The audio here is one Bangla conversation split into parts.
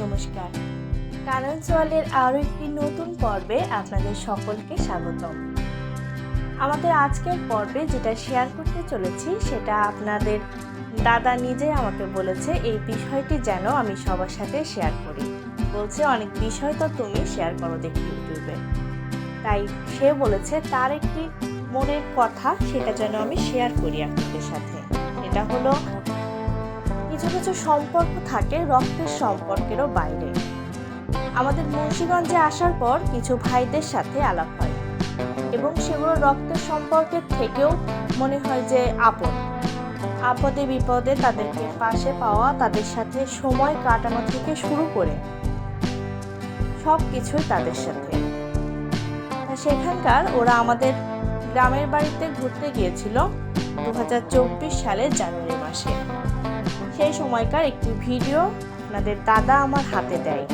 নমস্কার। কারণ সোয়ালের আরও একটি নতুন পর্বে আপনাদের সকলকে স্বাগতম। আমাদের আজকের পর্বে যেটা শেয়ার করতে চলেছি সেটা আপনাদের দাদা নিজে আমাকে বলেছে এই বিষয়টি যেন আমি সবার সাথে শেয়ার করি। বলছে অনেক বিষয় তো তুমি শেয়ার করো দেখি ইউটিউবে, তাই সে বলেছে তার একটি মনের কথা সেটা যেন আমি শেয়ার করি আপনাদের সাথে। এটা হলো কিছু কিছু সম্পর্ক থাকে রক্তের সম্পর্কেরও বাইরে। আমাদের মুন্সিগঞ্জে আসার পর কিছু ভাইদের সাথে আলাপ হয় এবং সেগুলো রক্তের সম্পর্কের থেকেও মনে হয় যে আপদে বিপদে তাদেরকে পাশে পাওয়া, তাদের সাথে সময় কাটানো থেকে শুরু করে সব কিছুই তাদের সাথে। সেখানকার ওরা আমাদের গ্রামের বাড়িতে ঘুরতে গিয়েছিল 2024 সালের জানুয়ারি মাসে। সেই সময়কার একটি ভিডিও আপনাদের দাদা আমার হাতে দেয়,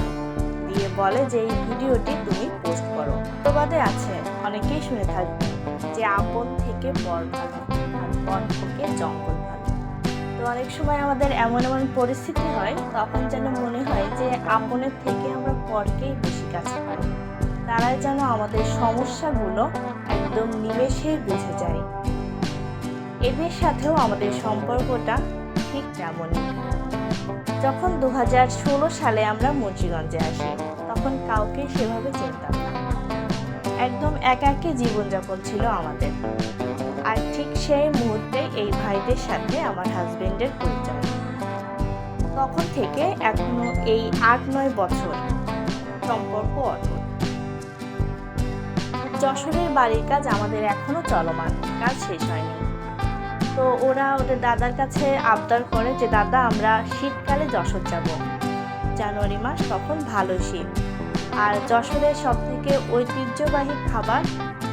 দিয়ে বলে যে এই ভিডিওটি তুমি পোস্ট করো। প্রবাদে আছে, অনেকেই শুনে থাকবে যে আপন থেকে পর ভালো আর পর থেকে জঙ্গল ভালো। তো অনেক সময় আমাদের এমন এমন পরিস্থিতি হয় তখন যেন মনে হয় যে আপনের থেকে আমরা পরকেই বেশি কাছে পাই। তারাই যেন আমাদের সমস্যাগুলো একদম নিমেষেই বুঝে যায়। এদের সাথেও আমাদের সম্পর্কটা ঠিক তেমনই। যখন 2016 সালে আমরা মুন্সিগঞ্জে আসি তখন কাউকে সেভাবে চিনতাম না, একদম একাকী জীবনযাপন ছিল আমাদের। আর ঠিক সেই মুহূর্তে এই ভাইদের সাথে আমার হাজবেন্ডের পরিচয়। তখন থেকে এখনো এই 8-9 বছর সম্পর্ক অটুট। যশোরের বাড়ির কাজ আমাদের এখনো চলমান, কাজ শেষ হয়নি। তো ওরা ওদের দাদার কাছে আবদার করে যে দাদা আমরা শীতকালে যশোর যাব। জানুয়ারি মাস, তখন ভালো শীত। আর যশোরের সবথেকে ঐতিহ্যবাহী খাবার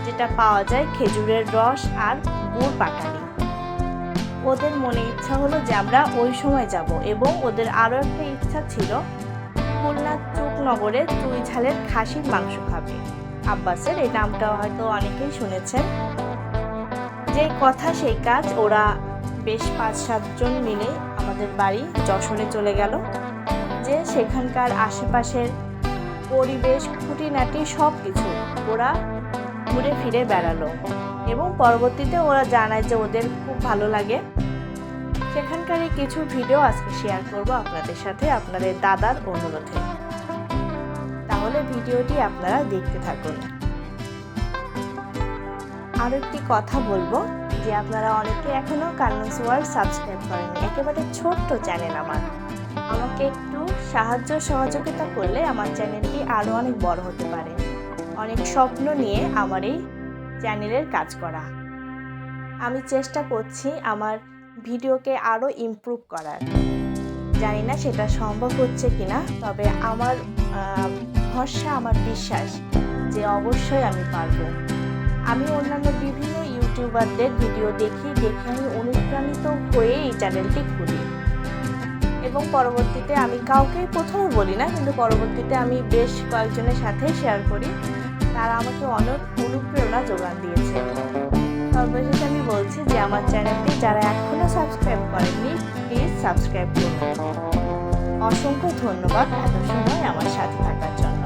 যেটা পাওয়া যায় খেজুরের রস আর গুড় পাটালি। ওদের মনে ইচ্ছা হলো যে আমরা ওই সময় যাব, এবং ওদের আরও একটা ইচ্ছা ছিল খুলনা চুকনগরে চুই ঝালের খাসির মাংস খাবে। আব্বাসের এই নামটা হয়তো অনেকেই শুনেছেন। যে কথা সেই কাজ, ওরা বেশ 5-7 জন মিলে আমাদের বাড়ি যশোরে চলে গেল। যে সেখানকার আশেপাশের পরিবেশ খুঁটিনাটি সব কিছু ওরা ঘুরে ফিরে বেড়ালো, এবং পরবর্তীতে ওরা জানায় যে ওদের খুব ভালো লাগে। সেখানকার কিছু ভিডিও আজকে শেয়ার করব আপনাদের সাথে আপনাদের দাদার অনুরোধে। তাহলে ভিডিওটি আপনারা দেখতে থাকুন। আরও একটি কথা বলবো যে আপনারা অনেকে এখনো কারণস ওয়ার্ল্ড সাবস্ক্রাইব করেননি। একেবারে ছোট্ট চ্যানেল আমার, আমাকে একটু সাহায্য সহযোগিতা করলে আমার চ্যানেলটি আরও অনেক বড় হতে পারে। অনেক স্বপ্ন নিয়ে আমার এই চ্যানেলের কাজ করা। আমি চেষ্টা করছি আমার ভিডিওকে আরও ইমপ্রুভ করার। জানি না সেটা সম্ভব হচ্ছে কিনা, তবে আমার ভরসা, আমার বিশ্বাস যে অবশ্যই আমি পারবো। আমি অন্যান্য বিভিন্ন ইউটিউবারদের ভিডিও দেখে আমি অনুপ্রাণিত হয়ে এই চ্যানেলটি খুলি, এবং পরবর্তীতে আমি কাউকে প্রথমে বলি না, কিন্তু পরবর্তীতে আমি বেশ কয়েকজনের সাথে শেয়ার করি। তারা আমাকে অনেক অনুপ্রেরণা যোগান দিয়েছে। সর্বশেষে আমি বলছি যে আমার চ্যানেলটি যারা এখনও সাবস্ক্রাইব করেননি প্লিজ সাবস্ক্রাইব করুন। অসংখ্য ধন্যবাদ এত সময় আমার সাথে থাকার জন্য।